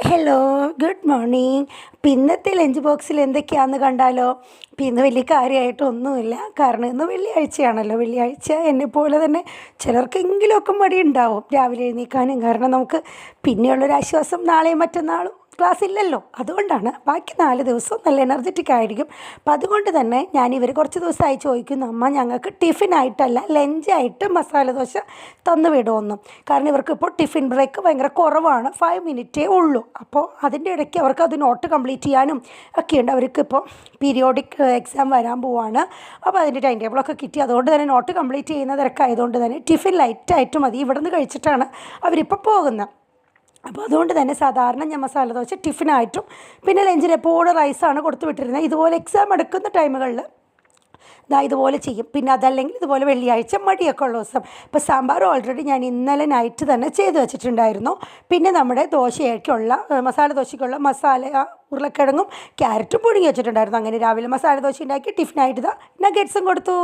Hello, good morning. ഇന്നത്തെ lunch ബോക്സിൽ എന്തൊക്കെയാണെന്ന് കണ്ടാലോ? ഇന്ന് വലിയ കാര്യമായിട്ടൊന്നുമില്ല. കാരണം ഇന്ന് വെള്ളിയാഴ്ചയാണല്ലോ. വെള്ളിയാഴ്ച എന്നെപ്പോലെ തന്നെ ചിലർക്കെങ്കിലുമൊക്കെ മടിയുണ്ടാവും രാവിലെ എഴുന്നേൽക്കാനും. കാരണം നമുക്ക് പിന്നെയുള്ളൊരാശ്വാസം നാളെയും മറ്റന്നാളും ക്ലാസ് ഇല്ലല്ലോ. അതുകൊണ്ടാണ്. ബാക്കി 4 ദിവസവും നല്ല എനർജറ്റിക് ആയിരിക്കും. അപ്പം അതുകൊണ്ട് തന്നെ ഇവർ കുറച്ച് ദിവസമായി ചോദിക്കുന്നു, അമ്മ ഞങ്ങൾക്ക് ടിഫിനായിട്ടല്ല ലഞ്ചായിട്ട് മസാല ദോശ തന്നു വിടുമെന്നും. കാരണം ഇവർക്കിപ്പോൾ ടിഫിൻ ബ്രേക്ക് ഭയങ്കര കുറവാണ്, 5 മിനിറ്റേ ഉള്ളൂ. അപ്പോൾ അതിൻ്റെ ഇടയ്ക്ക് അവർക്ക് അത് നോട്ട് കംപ്ലീറ്റ് ചെയ്യാനും ഒക്കെയുണ്ട്. അവർക്കിപ്പോൾ പീരിയോഡിക് എക്സാം വരാൻ പോവാണ്. അപ്പോൾ അതിൻ്റെ ടൈം ടേബിളൊക്കെ കിട്ടി. അതുകൊണ്ട് തന്നെ നോട്ട് കംപ്ലീറ്റ് ചെയ്യുന്ന തിരക്കായതുകൊണ്ട് തന്നെ ടിഫിൻ ലൈറ്റായിട്ട് മതി. ഇവിടെ നിന്ന് കഴിച്ചിട്ടാണ് അവരിപ്പോൾ പോകുന്നത്. അപ്പോൾ അതുകൊണ്ട് തന്നെ സാധാരണ ഞാൻ മസാല ദോശ ടിഫിനായിട്ടും പിന്നെ ലഞ്ചിന് എപ്പോഴും റൈസാണ് കൊടുത്തു വിട്ടിരുന്നത്. ഇതുപോലെ എക്സാം എടുക്കുന്ന ടൈമുകളിൽ ഇതുപോലെ ചെയ്യും. പിന്നെ അതല്ലെങ്കിൽ ഇതുപോലെ വെള്ളിയാഴ്ച മടിയൊക്കെ ഉള്ള ദിവസം. ഇപ്പോൾ സാമ്പാർ ഓൾറെഡി ഞാൻ ഇന്നലെ നൈറ്റ് തന്നെ ചെയ്ത് വെച്ചിട്ടുണ്ടായിരുന്നു. പിന്നെ നമ്മുടെ ദോശയ്ക്കുള്ള മസാല ദോശയ്ക്കുള്ള മസാല ഉരുളക്കിഴങ്ങും ക്യാരറ്റും പുഴുങ്ങി വെച്ചിട്ടുണ്ടായിരുന്നു. അങ്ങനെ രാവിലെ മസാല ദോശ ഉണ്ടാക്കി ടിഫിനായിട്ട് നഗറ്റ്സും കൊടുത്തു.